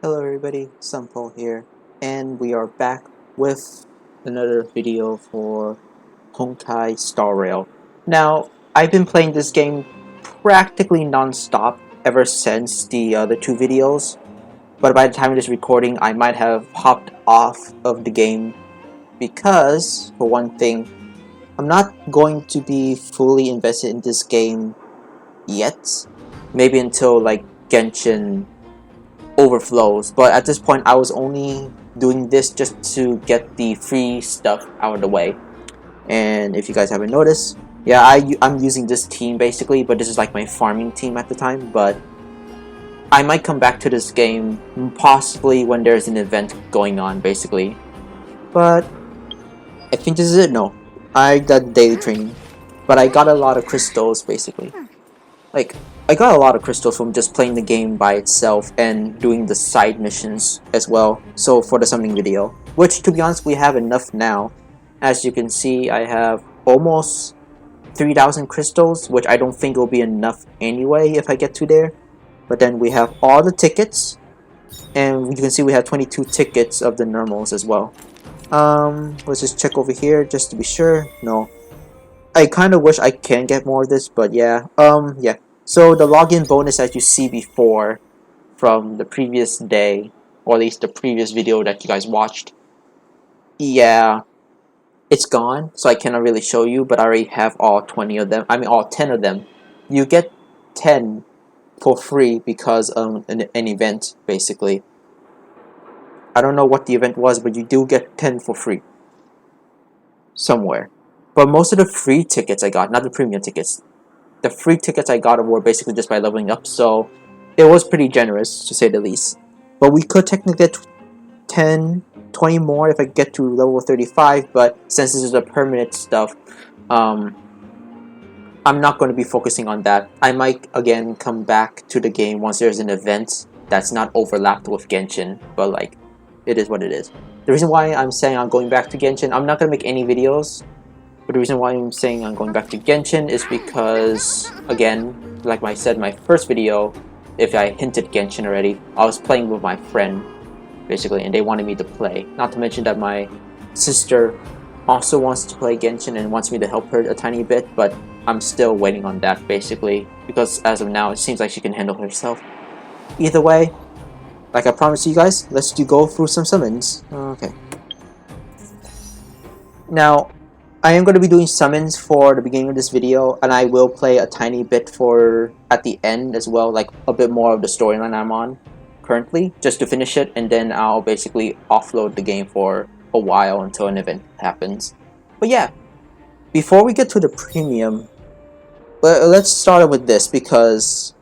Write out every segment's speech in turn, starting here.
Hello everybody, Sunpole here, and we are back with another video for Honkai Star Rail. Now, I've been playing this game practically non-stop ever since the other two videos, but by the time of this recording, I might have hopped off of the game because, for one thing, I'm not going to be fully invested in this game yet. Maybe until like Genshin overflows, but at this point I was only doing this just to get the free stuff out of the way. And if you guys haven't noticed, yeah, I'm using this team basically, but this is like my farming team at the time. But I might come back to this game possibly when there's an event going on basically. But I think this is it. No, I got daily training, but I got a lot of crystals basically. Like, I got a lot of crystals from just playing the game by itself and doing the side missions as well, so for the summoning video. Which, to be honest, we have enough now. As you can see, I have almost 3,000 crystals, which I don't think will be enough anyway if I get to there. But then we have all the tickets, and you can see we have 22 tickets of the normals as well. Let's just check over here just to be sure. No. I kind of wish I can get more of this, but yeah. Yeah. So the login bonus as you see before from the previous day, or at least the previous video that you guys watched, yeah, it's gone, so I cannot really show you, but I already have all 20 of them. I mean, all 10 of them. You get 10 for free because of an event, basically. I don't know what the event was, but you do get 10 for free. Somewhere. But most of the free tickets I got, not the premium tickets, the free tickets I got were basically just by leveling up, so it was pretty generous, to say the least. But we could technically get 10, 20 more if I get to level 35, but since this is a permanent stuff, I'm not going to be focusing on that. I might, again, come back to the game once there's an event that's not overlapped with Genshin, but like, it is what it is. The reason why I'm saying I'm going back to Genshin, I'm not going to make any videos. But the reason why I'm saying I'm going back to Genshin is because, again, like I said in my first video, if I hinted Genshin already, I was playing with my friend, basically, and they wanted me to play. Not to mention that my sister also wants to play Genshin and wants me to help her a tiny bit, but I'm still waiting on that, basically, because as of now, it seems like she can handle herself. Either way, like I promised you guys, let's go through some summons. Okay. Now, I am going to be doing summons for the beginning of this video, and I will play a tiny bit for at the end as well, like a bit more of the storyline I'm on currently, just to finish it, and then I'll basically offload the game for a while until an event happens. But yeah, before we get to the premium, let's start with this because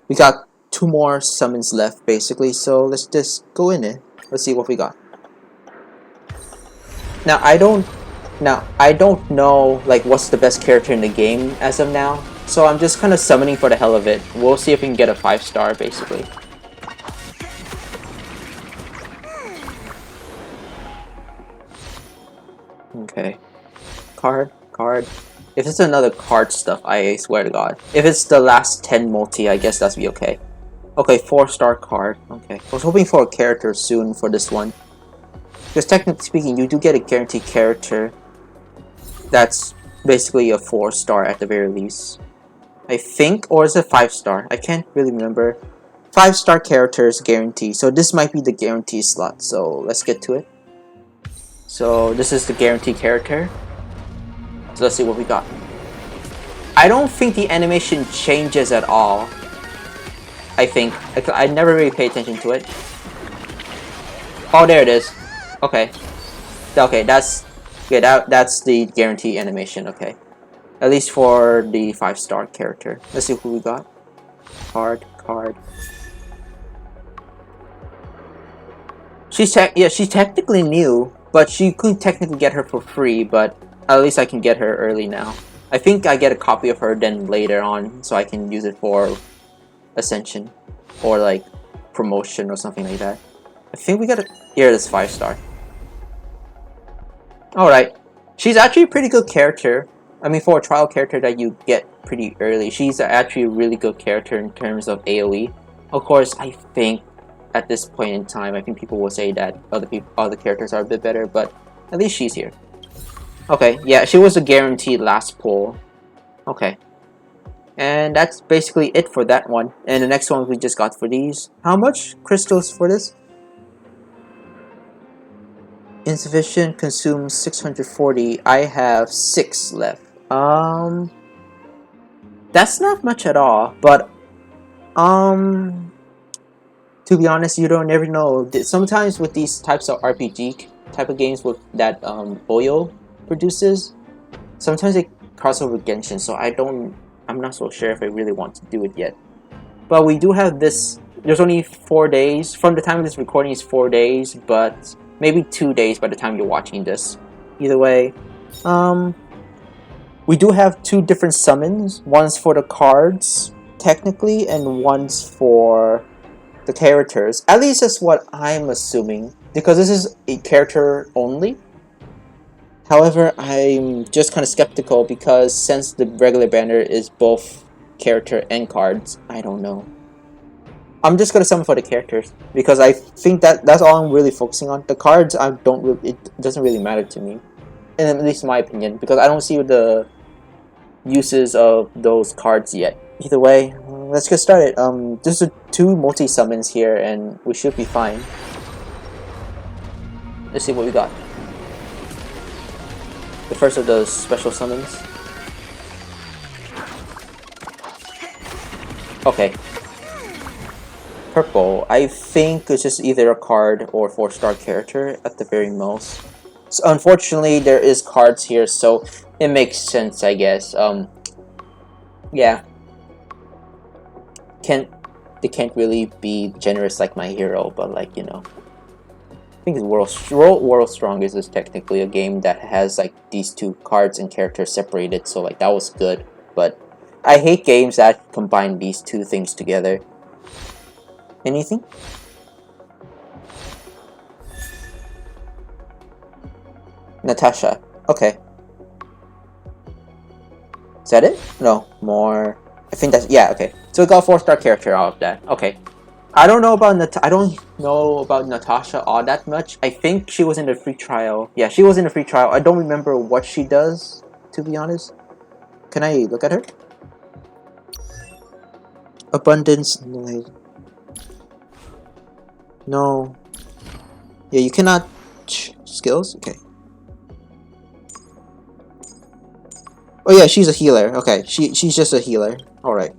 we got 2 more summons left basically, so let's just go in it. Let's see what we got. Now, I don't know like what's the best character in the game as of now, so I'm just kind of summoning for the hell of it. We'll see if we can get a 5-star basically. Okay. Card. If it's another card stuff, I swear to God. If it's the last 10 multi, I guess that's be okay. Okay, 4-star card. Okay. I was hoping for a character soon for this one. Because technically speaking, you do get a guaranteed character that's basically a 4-star at the very least, I think, or is it 5-star? I can't really remember. 5-star characters guarantee, so this might be the guarantee slot, so let's get to it. So this is the guarantee character, so let's see what we got. I don't think the animation changes at all. I think I never really pay attention to it. Oh, there it is. Okay, that's that's the guarantee animation. Okay, at least for the 5-star character. Let's see who we got. Card. She's technically new, but you couldn't technically get her for free. But at least I can get her early now. I think I get a copy of her then later on, so I can use it for Ascension or like promotion or something like that. I think we got here. This 5-star. Alright, she's actually a pretty good character. I mean, for a trial character that you get pretty early, she's actually a really good character in terms of AoE. Of course, I think at this point in time. I think people will say that other characters are a bit better, but at least she's here. Okay, yeah, she was a guaranteed last pull. Okay. And that's basically it for that one. And the next one we just got for these. How much crystals for this? Insufficient, consumes 640. I have 6 left. That's not much at all, but to be honest, you don't never know. Sometimes with these types of RPG type of games with that Oyo produces, sometimes they cross over Genshin, so I'm not so sure if I really want to do it yet. But we do have this. There's only 4 days from the time of this recording is 4 days, but maybe 2 days by the time you're watching this. Either way, we do have 2 different summons. One's for the cards, technically, and one's for the characters. At least that's what I'm assuming, because this is a character only. However, I'm just kind of skeptical because since the regular banner is both character and cards, I don't know. I'm just gonna summon for the characters because I think that's all I'm really focusing on. The cards, it doesn't really matter to me, and at least in my opinion, because I don't see the uses of those cards yet. Either way, let's get started. There's 2 multi-summons here and we should be fine. Let's see what we got. The first of those special summons. Okay. Purple. I think it's just either a card or 4-star character at the very most. So unfortunately, there is cards here, so it makes sense, I guess. Yeah. They can't really be generous like my hero, but like, you know. I think World Strongest is technically a game that has like these 2 cards and characters separated, so like that was good. But I hate games that combine these 2 things together. Anything? Natasha. Okay. Is that it? No, more. I think that's, yeah, okay. So we got a 4-star character out of that. Okay. I don't know about Natasha all that much. I think she was in the free trial. Yeah, she was in the free trial. I don't remember what she does, to be honest. Can I look at her? Abundance. No. Yeah, you cannot. Skills? Okay. Oh yeah, she's a healer. Okay, she's just a healer. Alright.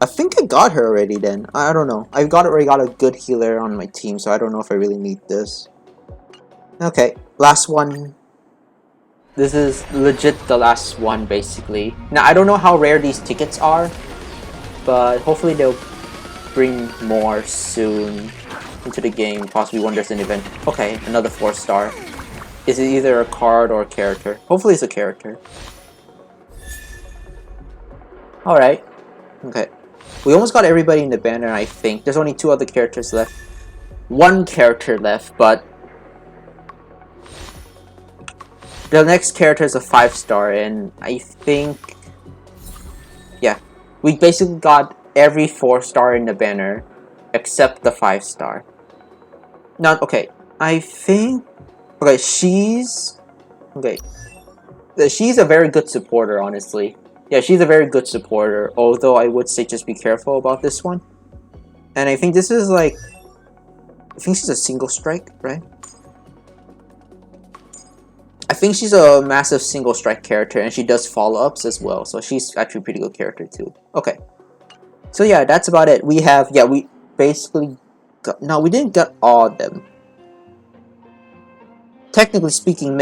I think I got her already then. I don't know. I already got a good healer on my team, so I don't know if I really need this. Okay, last one. This is legit the last one, basically. Now, I don't know how rare these tickets are, but hopefully they'll bring more soon into the game. Possibly when there's an event. Okay, another 4-star. Is it either a card or a character? Hopefully it's a character. Alright. Okay. We almost got everybody in the banner, I think. There's only 2 other characters left. 1 character left, but the next character is a 5-star, and I think, yeah, we basically got every 4-star in the banner except the 5-star. Not okay. I think okay. She's a very good supporter, honestly. Yeah, she's a very good supporter, although I would say just be careful about this one. And I think this is like, I think she's a single strike, right? I think she's a massive single strike character, and she does follow-ups as well, so she's actually a pretty good character too. Okay. So yeah, that's about it. We have, yeah, we basically got, no, we didn't get all of them. Technically speaking,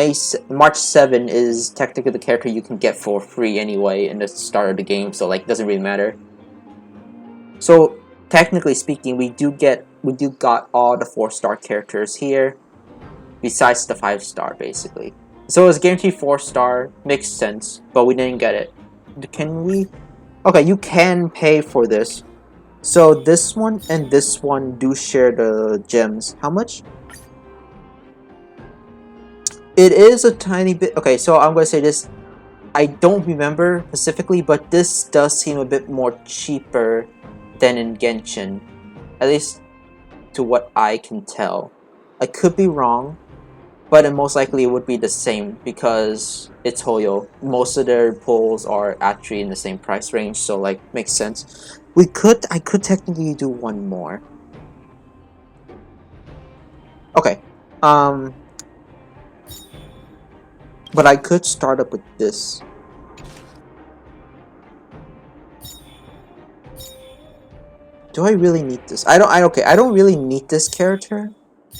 March 7 is technically the character you can get for free anyway in the start of the game, so like, it doesn't really matter. So, technically speaking, we do got all the 4-star characters here, besides the 5-star, basically. So it's guaranteed 4-star, makes sense, but we didn't get it. Can we? Okay, you can pay for this. So this one and this one do share the gems. How much? It is a tiny bit. Okay, so I'm going to say this. I don't remember specifically, but this does seem a bit more cheaper than in Genshin. At least, to what I can tell. I could be wrong, but it most likely would be the same because it's Hoyo. Most of their pulls are actually in the same price range, so like makes sense. I could technically do one more. Okay. But I could start up with this. Do I really need this? I don't really need this character.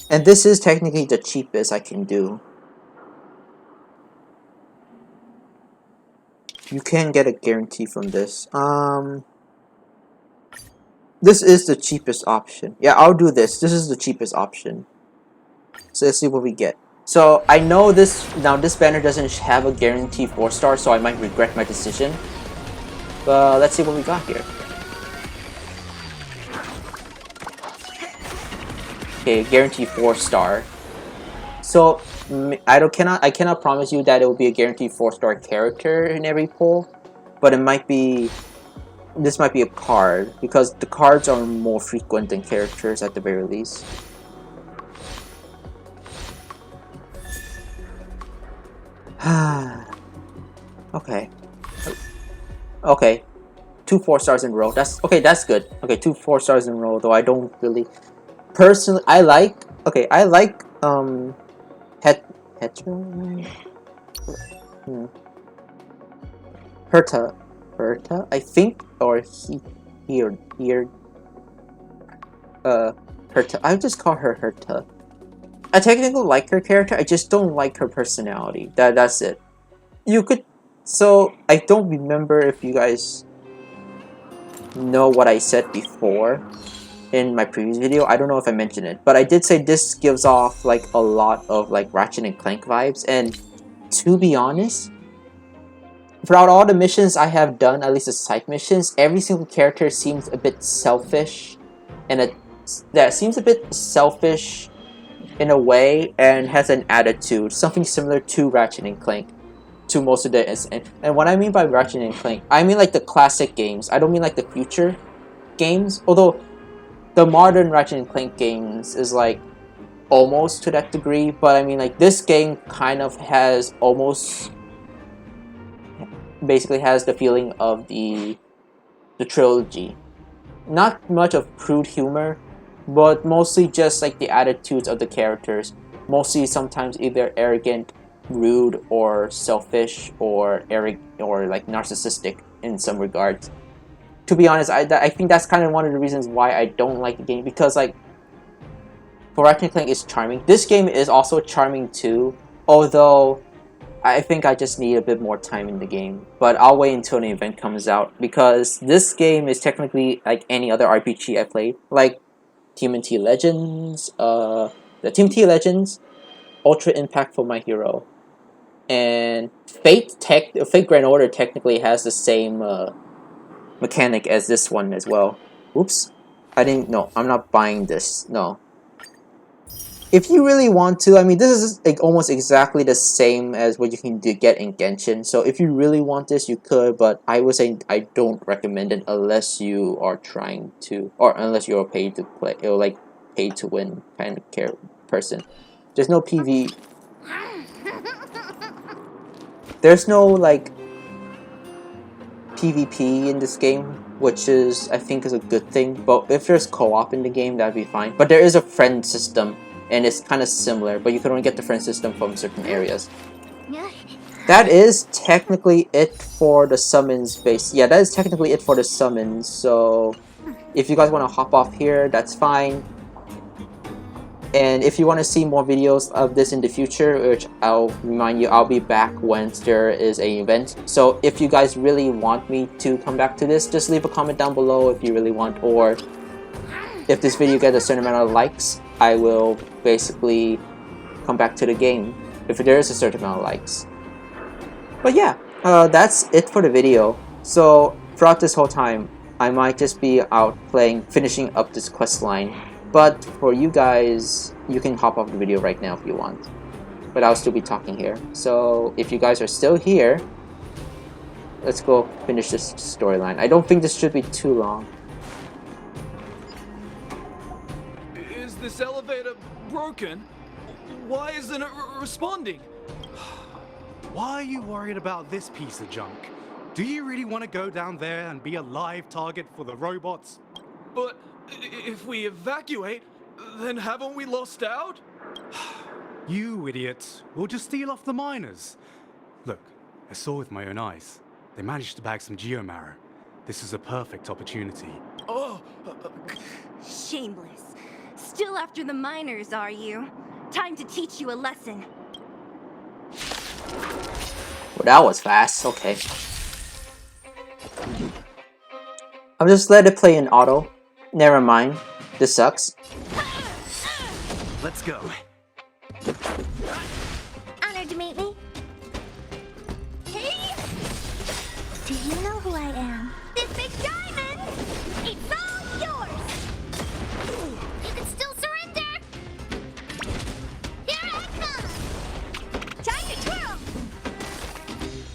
And this is technically the cheapest I can do. You can get a guarantee from this. This is the cheapest option. Yeah, I'll do this. This is the cheapest option. So let's see what we get. So I know this banner doesn't have a guarantee 4-star, so I might regret my decision. But let's see what we got here. Okay, guarantee 4-star. So I cannot promise you that it will be a guaranteed 4-star character in every pull, but it might be. This might be a card because the cards are more frequent than characters at the very least. Okay. Okay. 2 4-stars in a row. That's okay, that's good. Okay, 2 4-stars in a row, though I don't really personally I like Herta, I think, or here Herta. I just call her Herta. I technically like her character, I just don't like her personality. That's it. You could so I don't remember if you guys know what I said before in my previous video. I don't know if I mentioned it, but I did say this gives off like a lot of like Ratchet and Clank vibes, and to be honest, throughout all the missions I have done, at least the side missions, every single character seems a bit selfish, and that seems a bit selfish in a way, and has an attitude, something similar to Ratchet and Clank. To most of the and what I mean by Ratchet and Clank, I mean like the classic games. I don't mean like the future games, although the modern Ratchet and Clank games is like almost to that degree, but I mean like this game kind of has almost basically has the feeling of the trilogy. Not much of crude humor, but mostly just like the attitudes of the characters. Mostly sometimes either arrogant, rude, or selfish, or like narcissistic in some regards. To be honest, I think that's kind of one of the reasons why I don't like the game, because like for Ratchet and Clank is charming. This game is also charming too, although I think I just need a bit more time in the game. But I'll wait until an event comes out, because this game is technically like any other RPG I played, like TMNT Legends, the TMNT Legends, Ultra Impactful My Hero, and Fate Grand Order technically has the same mechanic as this one as well. Oops, I didn't. No, I'm not buying this. No. If you really want to, I mean, this is like almost exactly the same as what you can get in Genshin. So if you really want this, you could, but I would say I don't recommend it unless you are trying to, or unless you're paid to play, or like paid to win kind of person. There's no PV. There's no like PvP in this game, which is I think is a good thing. But if there's co-op in the game, that'd be fine. But there is a friend system, and it's kind of similar, but you can only get the friend system from certain areas. That is technically it for the summons base. Yeah, that is technically it for the summons. So if you guys want to hop off here, that's fine. And if you want to see more videos of this in the future, which I'll remind you, I'll be back once there is an event. So if you guys really want me to come back to this, just leave a comment down below if you really want, or if this video gets a certain amount of likes, I will basically come back to the game if there is a certain amount of likes. But yeah, that's it for the video. So throughout this whole time, I might just be out finishing up this quest line. But for you guys, you can hop off the video right now if you want. But I'll still be talking here. So if you guys are still here, let's go finish this storyline. I don't think this should be too long. this elevator broken? Why isn't it responding? Why are you worried about this piece of junk? Do you really want to go down there and be a live target for the robots? But if we evacuate, then haven't we lost out? You idiots. We'll just steal off the miners. Look, I saw with my own eyes. They managed to bag some geomarrow. This is a perfect opportunity. Oh, Shameless. Still after the miners, are you? Time to teach you a lesson. Well, that was fast. Okay. I'll just let it play in auto. Never mind. This sucks. Let's go. Honored to meet me. Hey! Do you know who I am? This big diamond! It's all yours! You can still surrender! Here I come! Time to twirl!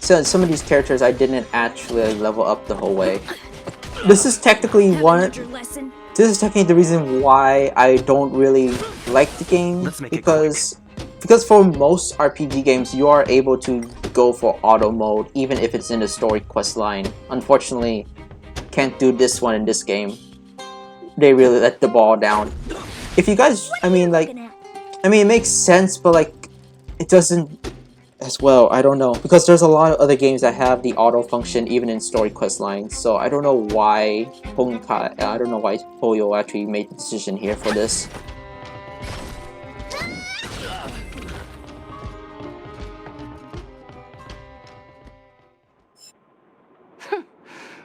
So some of these characters I didn't actually level up the whole way. This is technically This is technically the reason why I don't really like the game, because for most RPG games you are able to go for auto mode even if it's in the story quest line. Unfortunately, can't do this one in this game. They really let the ball down. If you guys, I mean it makes sense, but like it doesn't as well. I don't know, because there's a lot of other games that have the auto function even in story quest lines. So I don't know why Poyo actually made the decision here for this.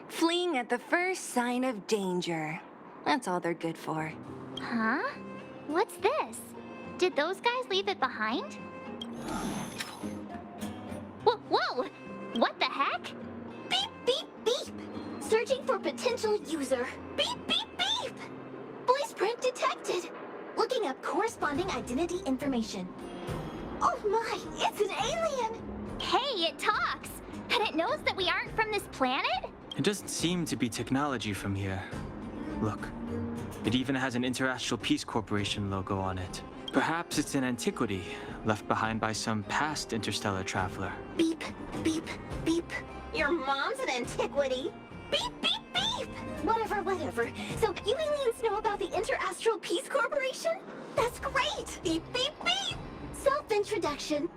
Fleeing at the first sign of danger. That's all they're good for. Huh? What's this? Did those guys leave it behind? Whoa! What the heck? Beep, beep, beep! Searching for potential user. Beep, beep, beep! Voice print detected. Looking up corresponding identity information. Oh my, it's an alien! Hey, it talks! And it knows that we aren't from this planet? It doesn't seem to be technology from here. Look, it even has an Interastral Peace Corporation logo on it. Perhaps it's an antiquity, left behind by some past interstellar traveler. Beep, beep, beep. Your mom's an antiquity. Beep, beep, beep. Whatever. So you aliens know about the Interastral Peace Corporation? That's great. Beep, beep, beep. Self-introduction.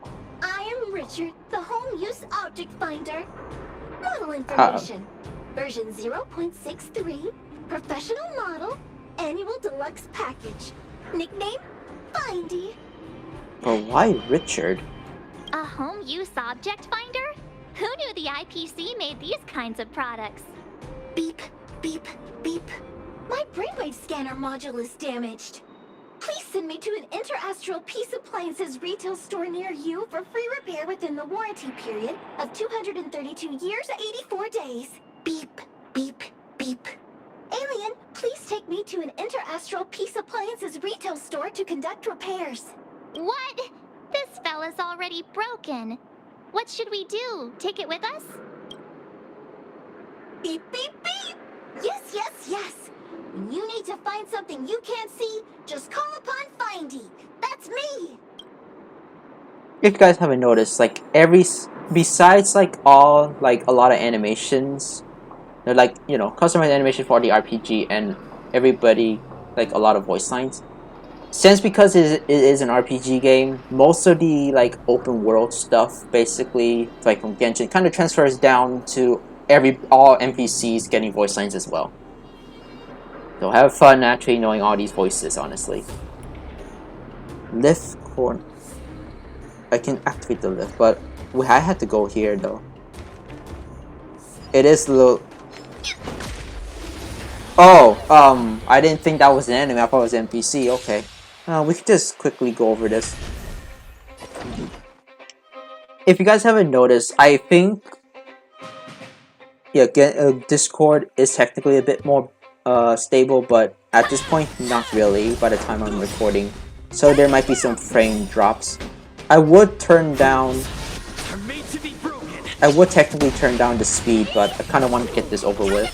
I am Richard, the home use object finder. Model information. Version 0.63. Professional model. Annual deluxe package. Nickname? Findy. But why Richard? A home use object finder? Who knew the IPC made these kinds of products? Beep, beep, beep. My brainwave scanner module is damaged. Please send me to an Interastral Peace Appliances retail store near you for free repair within the warranty period of 232 years, 84 days. Beep, beep, beep. Alien, please take me to an Interastral Peace Appliances retail store to conduct repairs. What? This fella's already broken. What should we do? Take it with us? Beep, beep, beep! Yes! When you need to find something you can't see, just call upon Findy. That's me! If you guys haven't noticed, like besides like all like a lot of animations, they're like, you know, customized animation for the RPG and everybody, like a lot of voice lines. Since because it is an RPG game, most of the like open world stuff, basically like from Genshin, kind of transfers down to all NPCs getting voice lines as well. So have fun actually knowing all these voices, honestly. Lift corner. I can activate the lift, but I had to go here though. It is a little. Oh, I didn't think that was an enemy. I thought it was an NPC. Okay. We could just quickly go over this. If you guys haven't noticed, I think Discord is technically a bit more stable, but at this point, not really by the time I'm recording. So there might be some frame drops. I would technically turn down the speed, but I kind of want to get this over with.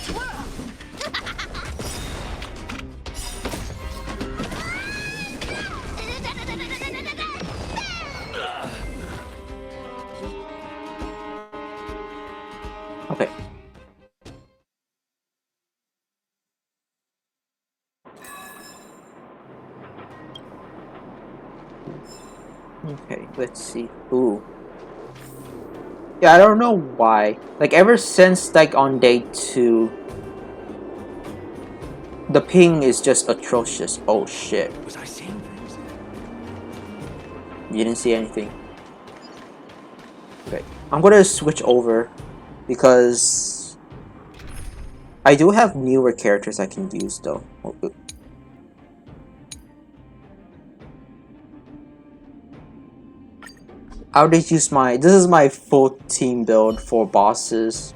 Okay, let's see. Ooh. Yeah, I don't know why. Like, ever since, like, on day 2, the ping is just atrocious. Oh, shit. Was I seeing things? You didn't see anything. Okay. I'm gonna switch over because I do have newer characters I can use, though. Oh, I would use my... This is my full team build for bosses.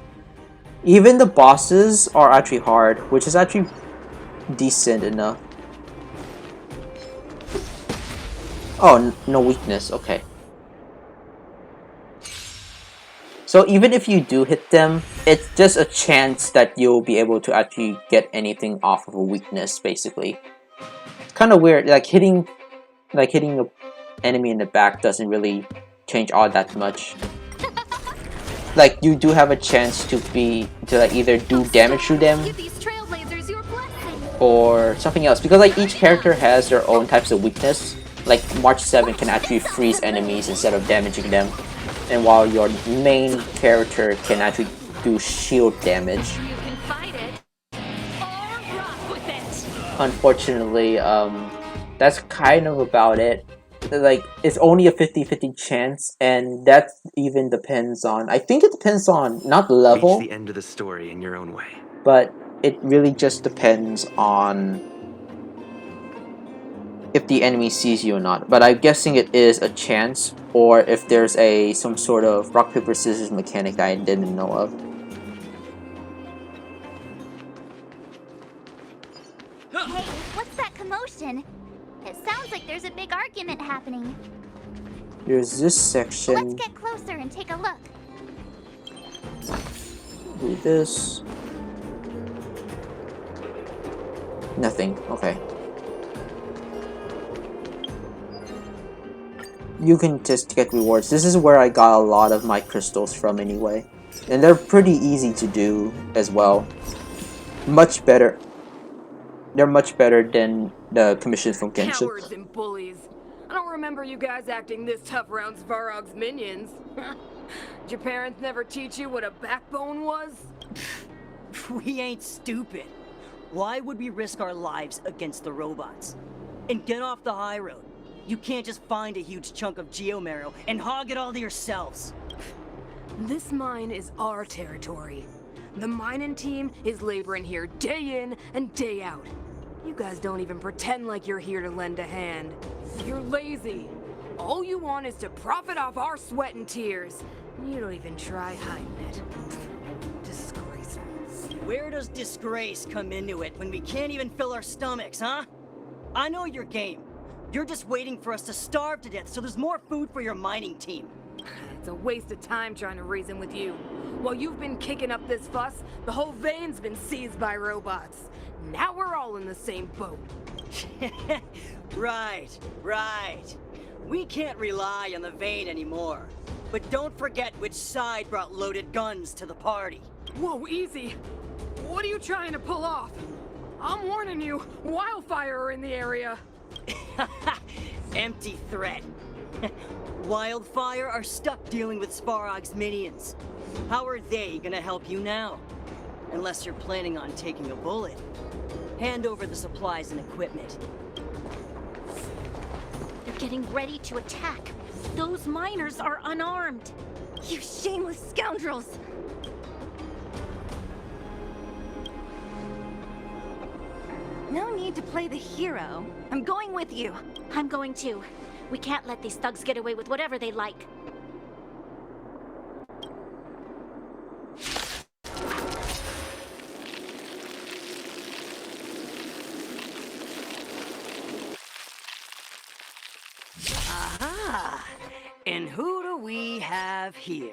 Even the bosses are actually hard, which is actually decent enough. Oh, no weakness. Okay. So even if you do hit them, it's just a chance that you'll be able to actually get anything off of a weakness, basically. It's kind of weird. Like hitting an enemy in the back doesn't really change all that much. Like, you do have a chance to like either do damage to them Give these trailblazers your blessing. or something else, because like each character has their own types of weakness. Like March 7 can actually freeze enemies instead of damaging them, and while your main character can actually do shield damage. You can fight it or rock with it. Unfortunately, that's kind of about it. Like, it's only a 50-50 chance, and that even depends on... I think it depends on, not the level, Reach the end of the story in your own way. but it really just depends on if the enemy sees you or not. But I'm guessing it is a chance, or if there's some sort of rock, paper, scissors mechanic that I didn't know of. Hey, what's that commotion? It sounds like there's a big argument happening. There's this Let's section. get closer and take a look. Do this. Nothing. Okay. You can just get rewards. This is where I got a lot of my crystals from anyway. And they're pretty easy to do as well. Much better. They're much better than the commissions from Genshin. Cowards and bullies. I don't remember you guys acting this tough around Svarog's minions. Did your parents never teach you what a backbone was? We ain't stupid. Why would we risk our lives against the robots? And get off the high road. You can't just find a huge chunk of geomarrow and hog it all to yourselves. This mine is our territory. The mining team is laboring here day in and day out. You guys don't even pretend like you're here to lend a hand. You're lazy. All you want is to profit off our sweat and tears. You don't even try hiding it. Disgraceful. Where does disgrace come into it when we can't even fill our stomachs, huh? I know your game. You're just waiting for us to starve to death so there's more food for your mining team. It's a waste of time trying to reason with you. While you've been kicking up this fuss, the whole vein's been seized by robots. Now we're all in the same boat. Right. We can't rely on the vein anymore. But don't forget which side brought loaded guns to the party. Whoa, easy. What are you trying to pull off? I'm warning you, wildfire are in the area. Empty threat. Wildfire are stuck dealing with Svarog's minions. How are they gonna help you now? Unless you're planning on taking a bullet. Hand over the supplies and equipment. They're getting ready to attack. Those miners are unarmed. You shameless scoundrels! No need to play the hero. I'm going with you. I'm going too. We can't let these thugs get away with whatever they like. Aha! And who do we have here?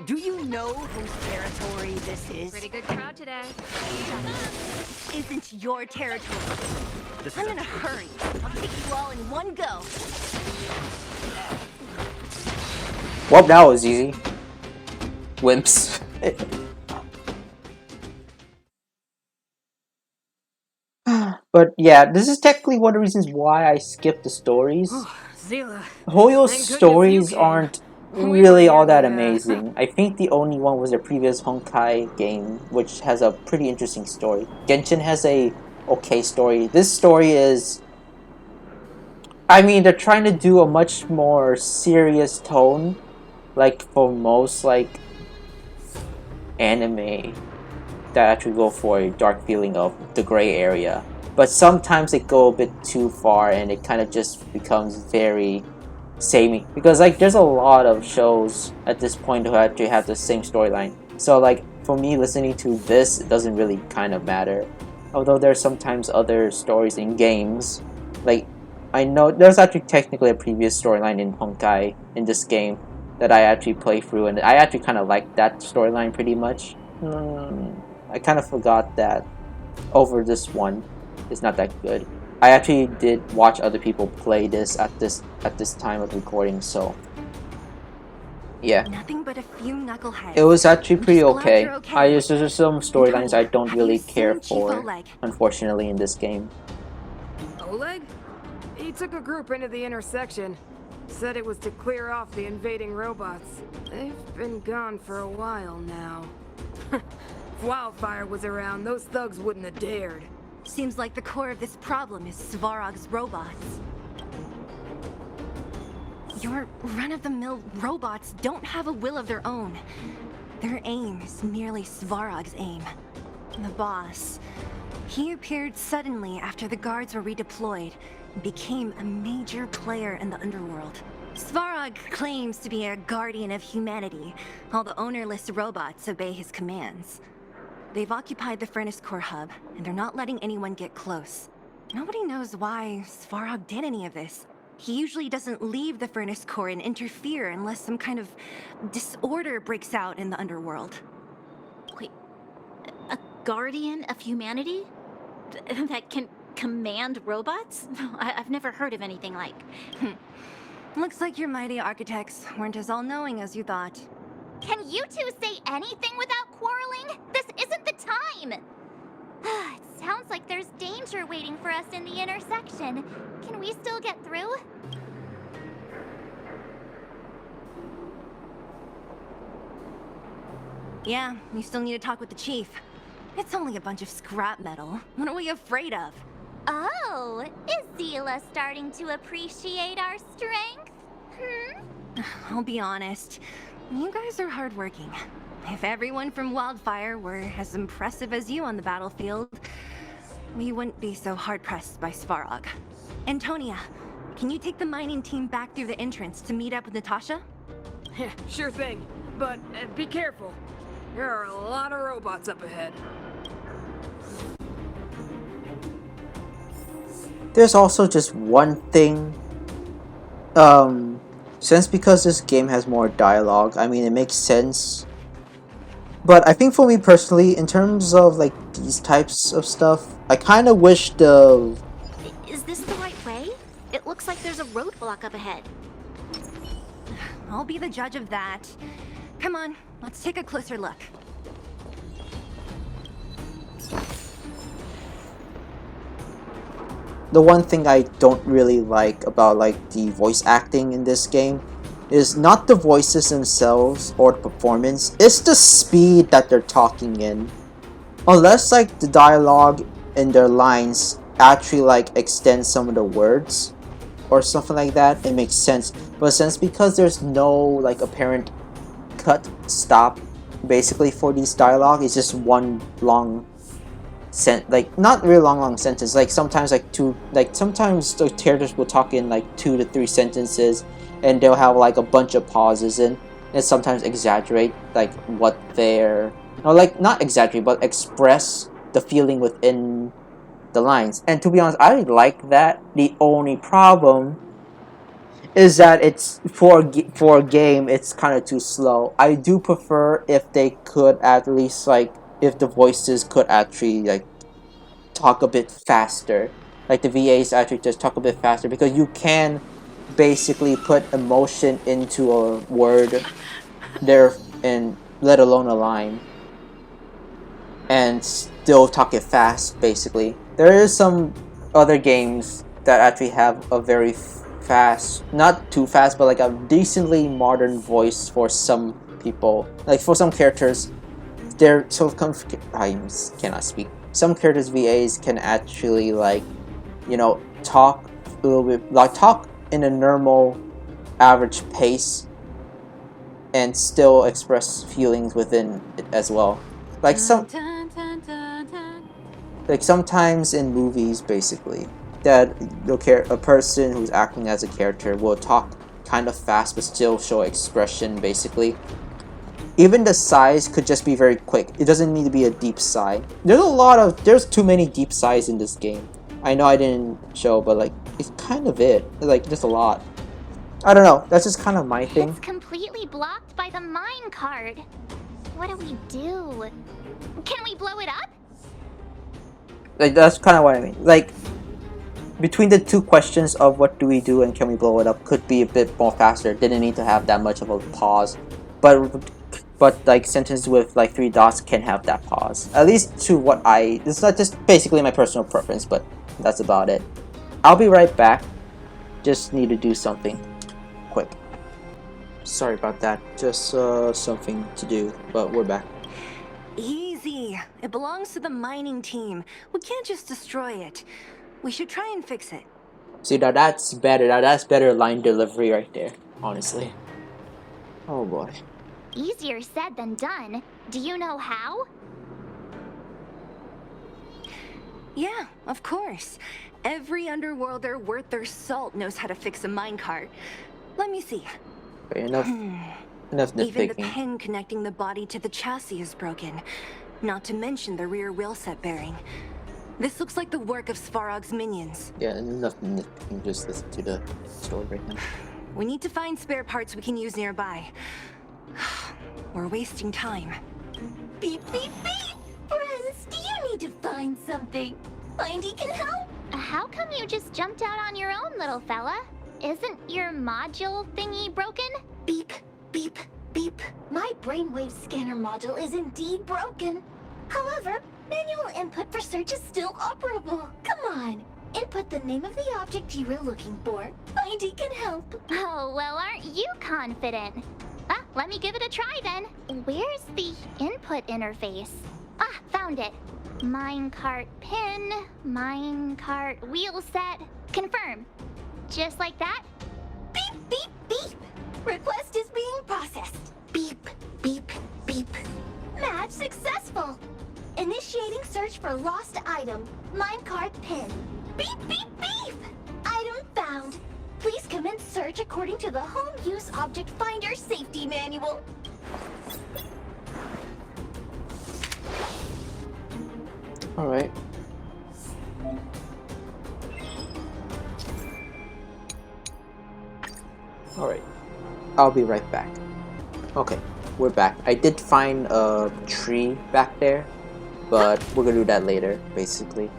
Do you know whose territory this is? Pretty good crowd today. Isn't your territory. I'm in a hurry. I'll take you all in one go. Well, that was easy. Wimps. But yeah, this is technically one of the reasons why I skipped the stories. Zila. Hoyo's Thank goodness you stories came. aren't We really were all that nearly, amazing. I think the only one was the previous Honkai game, which has a pretty interesting story. Genshin has a okay story. This story is, I mean, they're trying to do a much more serious tone, like for most like anime that actually go for a dark feeling of the gray area. But sometimes they go a bit too far and it kind of just becomes very samey. Because like there's a lot of shows at this point who actually have the same storyline. So like for me listening to this, it doesn't really kind of matter. Although there's sometimes other stories in games. Like I know there's actually technically a previous storyline in Honkai in this game that I actually play through and I actually kind of like that storyline pretty much. I kind of forgot that over this one is not that good. I actually did watch other people play this at this time of recording, so yeah. Nothing but a few knuckleheads. It was actually I'm pretty just glad okay. you're okay. There's some storylines I don't Have you really seen care Chief for, Oleg? unfortunately, in this game. Oleg? He took a group into the intersection. Said it was to clear off the invading robots. They've been gone for a while now. If Wildfire was around, those thugs wouldn't have dared. Seems like the core of this problem is Svarog's robots. Your run-of-the-mill robots don't have a will of their own. Their aim is merely Svarog's aim. The boss. He appeared suddenly after the guards were redeployed and became a major player in the underworld. Svarog claims to be a guardian of humanity, while the ownerless robots obey his commands. They've occupied the Furnace Core hub, and they're not letting anyone get close. Nobody knows why Svarog did any of this. He usually doesn't leave the Furnace Core and interfere unless some kind of disorder breaks out in the underworld. Wait, a guardian of humanity? That can command robots? I've never heard of anything like. Looks like your mighty architects weren't as all-knowing as you thought. Can you two say anything without quarreling? This isn't the time! It sounds like there's danger waiting for us in the intersection. Can we still get through? Yeah, you still need to talk with the chief. It's only a bunch of scrap metal. What are we afraid of? Oh, is Zila starting to appreciate our strength? I'll be honest. You guys are hardworking. If everyone from Wildfire were as impressive as you on the battlefield, we wouldn't be so hard-pressed by Svarog. Antonia, can you take the mining team back through the entrance to meet up with Natasha? Sure thing, but be careful. There are a lot of robots up ahead. There's also just one thing. Since because this game has more dialogue, I mean it makes sense. But I think for me personally, in terms of like these types of stuff, I kind of wish the... Is this the right way? It looks like there's a roadblock up ahead. I'll be the judge of that. Come on, let's take a closer look. The one thing I don't really like about like the voice acting in this game is not the voices themselves or the performance, it's the speed that they're talking in. Unless like the dialogue in their lines actually like extend some of the words or something like that, it makes sense. But since because there's no like apparent cut stop basically for these dialogue, it's just one long like not really long sentence, like sometimes like sometimes the characters will talk in like 2 to 3 sentences and they'll have like a bunch of pauses in and sometimes exaggerate like what they're, or like not exaggerate but express the feeling within the lines. And to be honest, I like that. The only problem is that it's for a game it's kind of too slow. I do prefer if they could at least like if the voices could actually like talk a bit faster, like the VAs actually just talk a bit faster, because you can basically put emotion into a word there, and let alone a line, and still talk it fast. Basically, there is some other games that actually have a very fast, not too fast, but like a decently modern voice for some people. Like for some characters, they're so I cannot speak. Some characters VAs can actually like, you know, talk a little bit, like talk in a normal, average pace, and still express feelings within it as well. Like sometimes in movies, basically, that a person who's acting as a character will talk kind of fast but still show expression, basically. Even the sighs could just be very quick. It doesn't need to be a deep sigh. There's too many deep sighs in this game. I know I didn't show, but like, it's kind of it. Like, just a lot. I don't know, that's just kind of my thing. It's completely blocked by the minecart. What do we do? Can we blow it up? Like, that's kind of what I mean. Like, between the two questions of what do we do and can we blow it up could be a bit more faster. Didn't need to have that much of a pause. But like sentences with like 3 dots can have that pause. At least to what it's not just basically my personal preference, but that's about it. I'll be right back. Just need to do something quick. Sorry about that. Just something to do, but we're back. Easy. It belongs to the mining team. We can't just destroy it. We should try and fix it. See, now that's better. Now that's better line delivery right there, honestly. Oh boy. Easier said than done. Do you know how? Yeah, of course. Every underworlder worth their salt knows how to fix a minecart. Let me see. Okay, enough nitpicking. Even the pin connecting the body to the chassis is broken. Not to mention the rear wheel set bearing. This looks like the work of Svarog's minions. Yeah, enough nitpicking. Just listen to the story right now. We need to find spare parts we can use nearby. We're wasting time. Beep, beep, beep! Friends, do you need to find something? Mindy can help? How come you just jumped out on your own, little fella? Isn't your module thingy broken? Beep, beep, beep. My brainwave scanner module is indeed broken. However, manual input for search is still operable. Come on, input the name of the object you were looking for. Mindy can help. Oh, well, aren't you confident? Let me give it a try then. Where's the input interface? Found it. Minecart pin, minecart wheel set, confirm. Just like that? Beep, beep, beep. Request is being processed. Beep, beep, beep. Match successful. Initiating search for lost item, minecart pin. Beep, beep, beep. Item found. Please commence search according to the Home Use Object Finder Safety Manual. Alright. Alright. I'll be right back. Okay, we're back. I did find a tree back there, but we're gonna do that later, basically.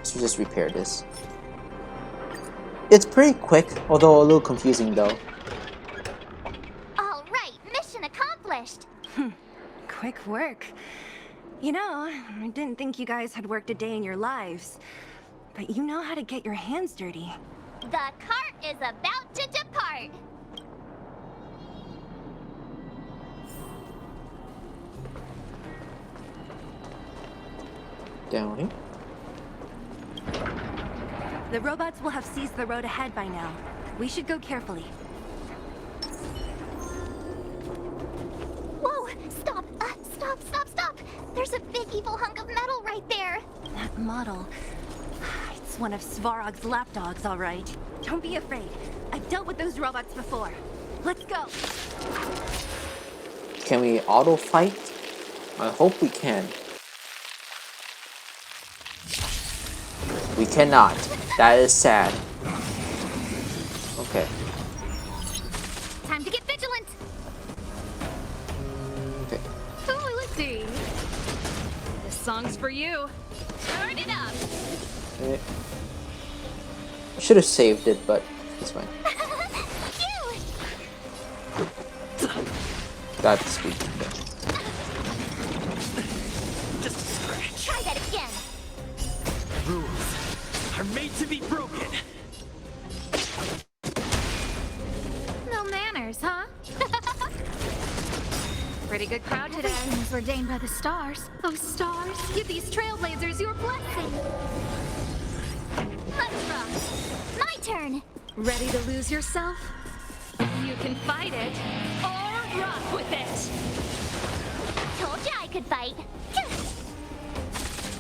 So just repair this. It's pretty quick, although a little confusing though. All right, mission accomplished. Quick work. You know, I didn't think you guys had worked a day in your lives, but you know how to get your hands dirty. The cart is about to depart. Down here. The robots will have seized the road ahead by now. We should go carefully. Whoa! Stop! Stop! There's a big evil hunk of metal right there. That model... It's one of Svarog's lapdogs, all right. Don't be afraid. I've dealt with those robots before. Let's go! Can we auto fight? I hope we can. We cannot. That is sad. Okay. Time to get vigilant. Okay. Oh, let's see. This song's for you. Turn it up. Should have saved it, but it's fine. That's good. Just a scratch. Try that again. Rules are made to be broken. Pretty good crowd today. Everything is ordained by the stars. Oh, stars, give these trailblazers your blessing. Let's rock. My turn. Ready to lose yourself? You can fight it or rock with it. Told you I could fight.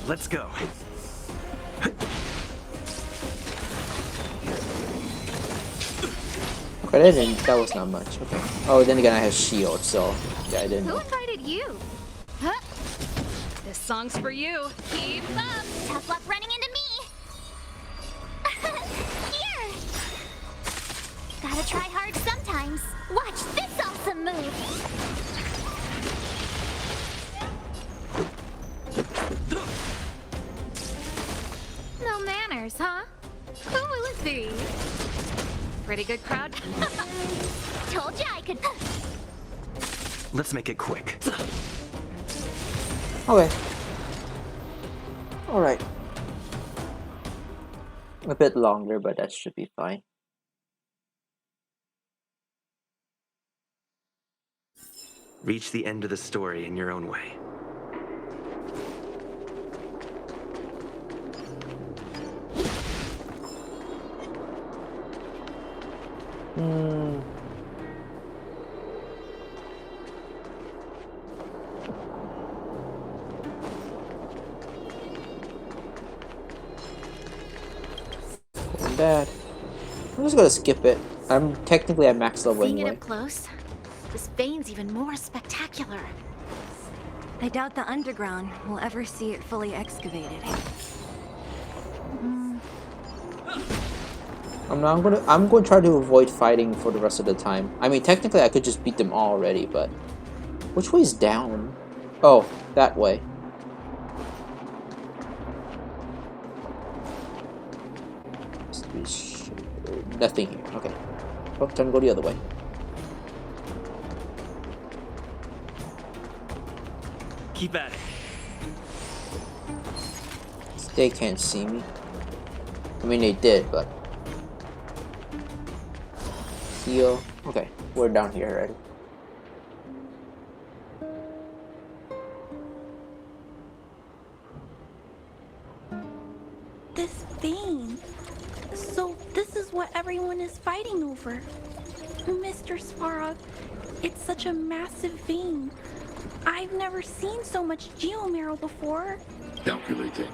Let's go. Okay, that was not much. Okay. Oh, then again, I have shield, so yeah, I didn't Who know. invited you? Huh? This song's for you. Keep up. Tough luck running into me. Here. Gotta try hard sometimes. Watch this awesome move. No manners, huh? Who will it be? Pretty good crowd. Told you I could. Let's make it quick. Okay. Alright. A bit longer, but that should be fine. Reach the end of the story in your own way. Bad. I'm just gonna skip it. I'm technically at max level Seeing it anyway. up close, this vein's even more spectacular. I doubt the underground will ever see it fully excavated. I'm going to try to avoid fighting for the rest of the time. I mean, technically I could just beat them all already, but which way is down? Oh, that way. Nothing here. Okay. Oh, time to go the other way. Keep at it. They can't see me. I mean, they did, but heal. Okay, we're down here already. This vein. So this is what everyone is fighting over. Mr. Svarog, it's such a massive vein. I've never seen so much geomarrow before. Calculating.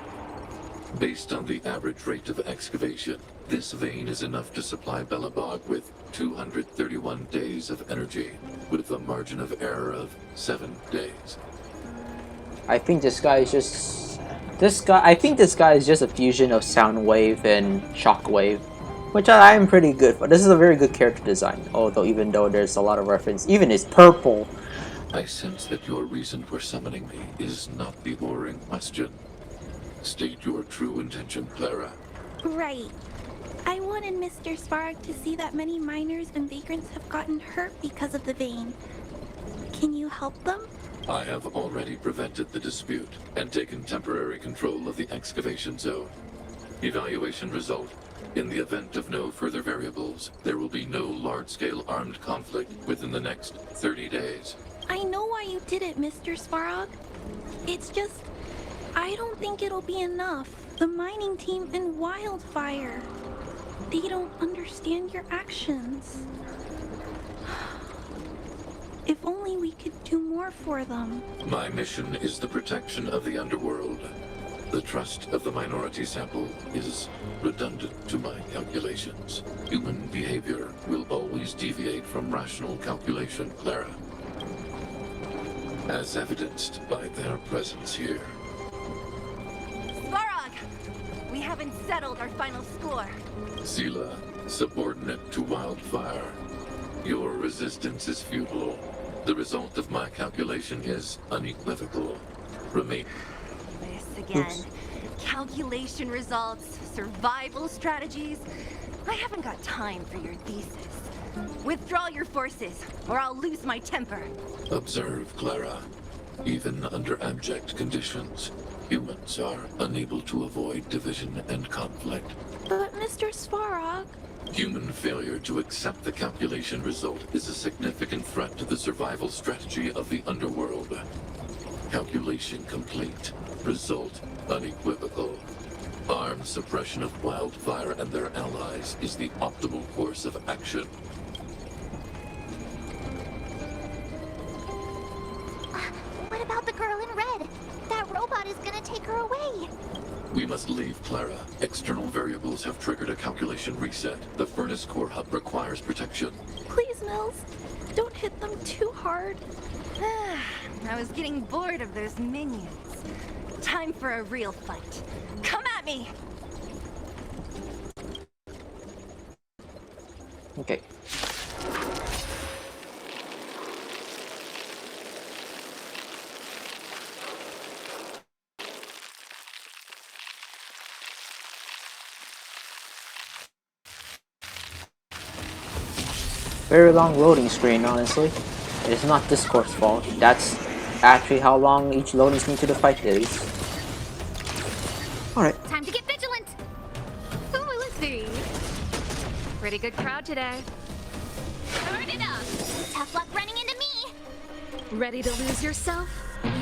Based on the average rate of excavation, this vein is enough to supply Belobog with 231 days of energy, with a margin of error of 7 days. I think this guy is just... I think this guy is just a fusion of Soundwave and Shockwave, which I am pretty good for. This is a very good character design, although even though there's a lot of reference, even his purple. I sense that your reason for summoning me is not the boring question. State your true intention, Clara. Right. I wanted Mr. Svarog to see that many miners and vagrants have gotten hurt because of the vein. Can you help them? I have already prevented the dispute and taken temporary control of the excavation zone. Evaluation result. In the event of no further variables, there will be no large-scale armed conflict within the next 30 days. I know why you did it, Mr. Svarog. It's just, I don't think it'll be enough. The mining team in Wildfire. They don't understand your actions. If only we could do more for them. My mission is the protection of the underworld. The trust of the minority sample is redundant to my calculations. Human behavior will always deviate from rational calculation, Clara. As evidenced by their presence here. Svarog! We haven't settled our final score. Zila, subordinate to Wildfire. Your resistance is futile. The result of my calculation is unequivocal. Remain. This again. Calculation results, survival strategies. I haven't got time for your thesis. Withdraw your forces, or I'll lose my temper. Observe, Clara. Even under abject conditions, humans are unable to avoid division and conflict. But Mr. Svarog... Human failure to accept the calculation result is a significant threat to the survival strategy of the underworld. Calculation complete. Result unequivocal. Armed suppression of Wildfire and their allies is the optimal course of action. What about the girl in red? That robot is gonna take her away. We must leave Clara. External variables have triggered a calculation reset. The furnace core hub requires protection. Please, Mills, don't hit them too hard. I was getting bored of those minions. Time for a real fight. Come at me! Okay. Very long loading screen, honestly. It is not Discord's fault. That's actually how long each loading screen to the fight is. Alright. Time to get vigilant. Who will it be? Pretty good crowd today. Turn it up. Tough luck running into me. Ready to lose yourself?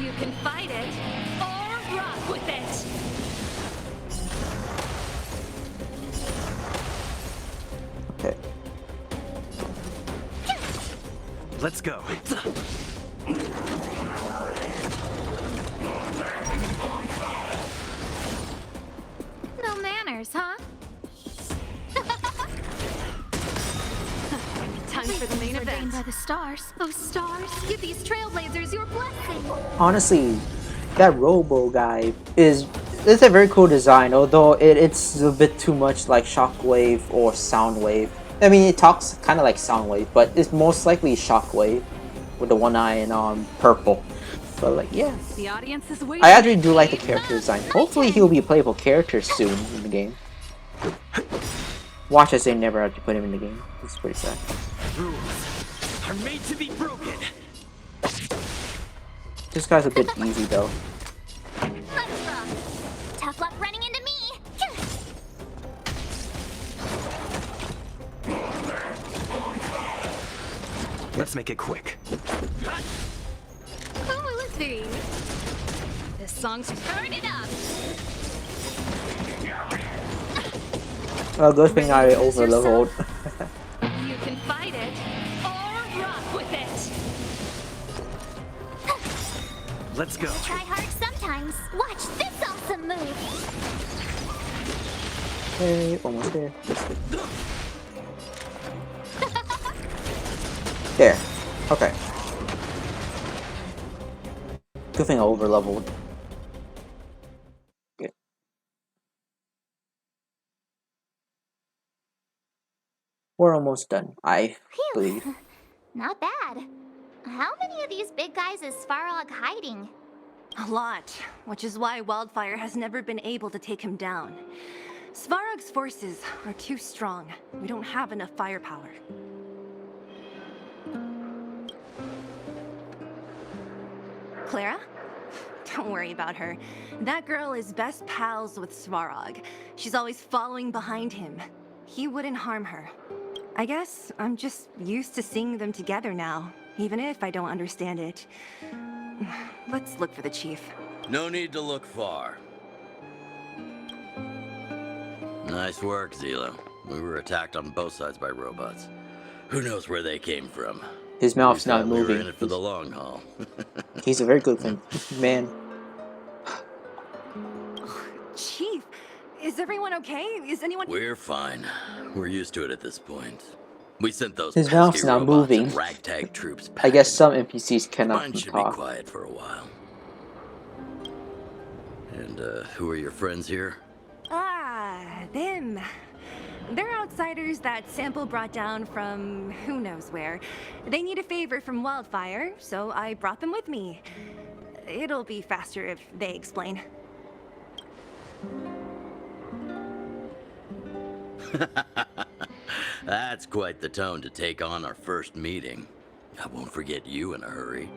You can fight it, or rock with it! Okay. Let's go. No manners, huh? Time for the main Ordained event. by the stars. Oh, stars, give these trailblazers your blessing. Honestly, that Robo guy it's a very cool design, although it's a bit too much like Shockwave or Soundwave. I mean, it talks kind of like Soundwave, but it's most likely Shockwave with the one eye and purple. But like, yeah. The audience is waiting. I actually do like the character design. Hopefully he'll be a playable character soon in the game. Watch as they never have to put him in the game. It's pretty sad. Rules are made to be broken. This guy's a bit easy though. Let's rock. Tough luck running into me. Let's make it quick. Who will it be? This song's turn it up. Good thing I overload. You can fight it, or rock with it. Let's go. Try hard sometimes. Watch this awesome move. Hey, almost there. There. Okay. Good thing I overleveled. Okay. We're almost done, I believe. Not bad. How many of these big guys is Svarog hiding? A lot, which is why Wildfire has never been able to take him down. Svarog's forces are too strong. We don't have enough firepower. Clara? Don't worry about her. That girl is best pals with Svarog. She's always following behind him. He wouldn't harm her. I guess I'm just used to seeing them together now, even if I don't understand it. Let's look for the chief. No need to look far. Nice work, Zila. We were attacked on both sides by robots. Who knows where they came from? His mouth's not We were moving. in it for the long haul. He's a very good man. Chief, is everyone okay? Is anyone... We're fine. We're used to it at this point. We sent those His pesky mouth's not robots moving. and ragtag troops I guess packing. some NPCs cannot Mine should talk. be quiet for a while. And who are your friends here? Them. They're outsiders that Sample brought down from who knows where. They need a favor from Wildfire, so I brought them with me. It'll be faster if they explain. That's quite the tone to take on our first meeting. I won't forget you in a hurry.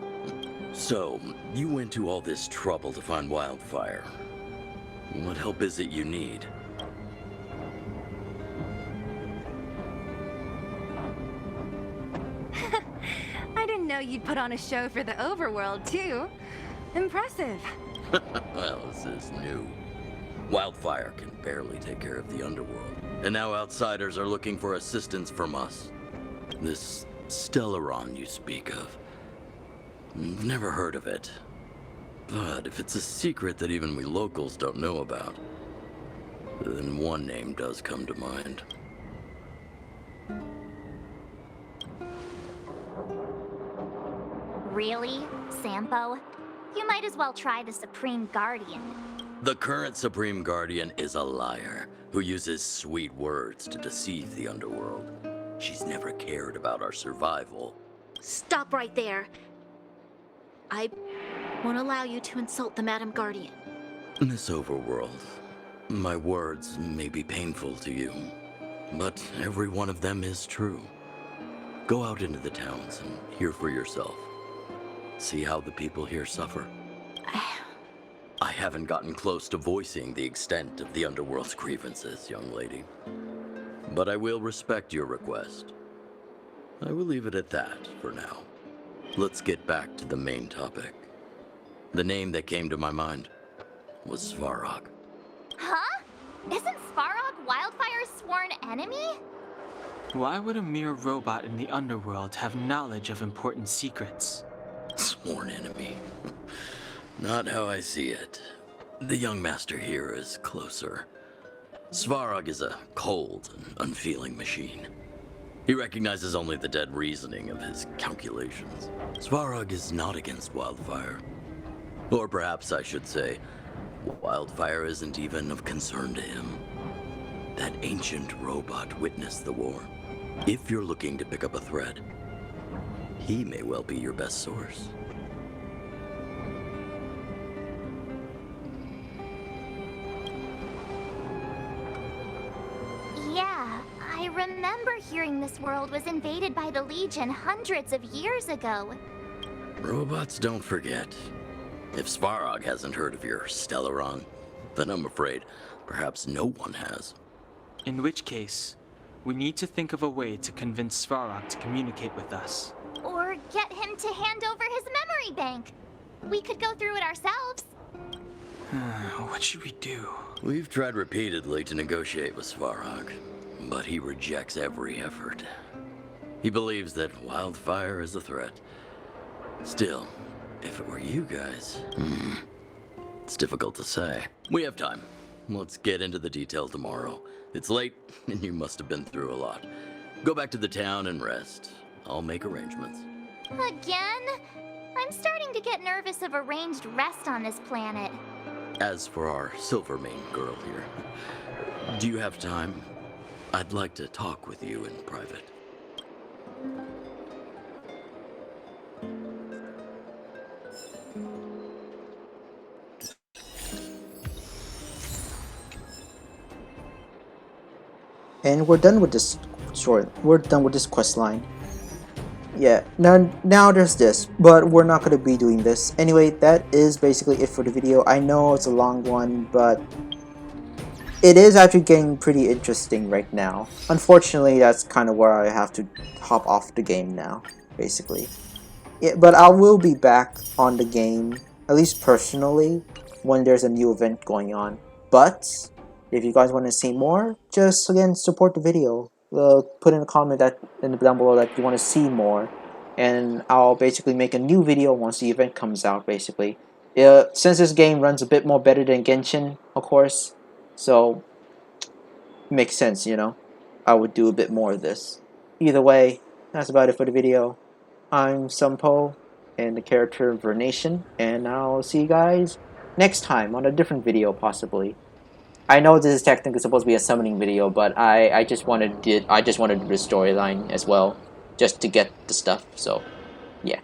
So, you went to all this trouble to find Wildfire. What help is it you need? I didn't know you'd put on a show for the overworld, too. Impressive. Well, this is new. Wildfire can barely take care of the underworld, and now outsiders are looking for assistance from us. This Stellaron you speak of. Never heard of it. But if it's a secret that even we locals don't know about, then one name does come to mind. Really, Sampo? You might as well try the Supreme Guardian. The current Supreme Guardian is a liar who uses sweet words to deceive the underworld. She's never cared about our survival. Stop right there. I won't allow you to insult the Madam Guardian. In this overworld, my words may be painful to you, but every one of them is true. Go out into the towns and hear for yourself. See how the people here suffer. I haven't gotten close to voicing the extent of the underworld's grievances, young lady. But I will respect your request. I will leave it at that for now. Let's get back to the main topic. The name that came to my mind was Svarog. Huh? Isn't Svarog Wildfire's sworn enemy? Why would a mere robot in the underworld have knowledge of important secrets? Sworn enemy. Not how I see it. The young master here is closer. Svarog is a cold and unfeeling machine. He recognizes only the dead reasoning of his calculations. Svarog is not against Wildfire. Or perhaps I should say, Wildfire isn't even of concern to him. That ancient robot witnessed the war. If you're looking to pick up a thread, he may well be your best source. Yeah, I remember hearing this world was invaded by the Legion hundreds of years ago. Robots don't forget. If Svarog hasn't heard of your Stellaron, then I'm afraid perhaps no one has. In which case, we need to think of a way to convince Svarog to communicate with us. Or get him to hand over his memory bank. We could go through it ourselves. What should we do? We've tried repeatedly to negotiate with Svarog, but he rejects every effort. He believes that Wildfire is a threat. Still, if it were you guys, it's difficult to say. We have time. Let's get into the detail tomorrow. It's late, and you must have been through a lot. Go back to the town and rest. I'll make arrangements. Again? I'm starting to get nervous of arranged rest on this planet. As for our Silvermane girl here, do you have time? I'd like to talk with you in private. And we're done with this story. We're done with this quest line. Yeah, now there's this, but we're not going to be doing this. Anyway, that is basically it for the video. I know it's a long one, but it is actually getting pretty interesting right now. Unfortunately, that's kind of where I have to hop off the game now, basically. Yeah, but I will be back on the game, at least personally, when there's a new event going on. But if you guys want to see more, just again support the video. Put in a comment down below that you want to see more, and I'll basically make a new video once the event comes out. Basically, since this game runs a bit more better than Genshin, of course, so makes sense, you know. I would do a bit more of this. Either way, that's about it for the video. I'm Sampo, and the character Vernation, and I'll see you guys next time on a different video, possibly. I know this is technically supposed to be a summoning video, but I just wanted to do the storyline as well, just to get the stuff. So, yeah.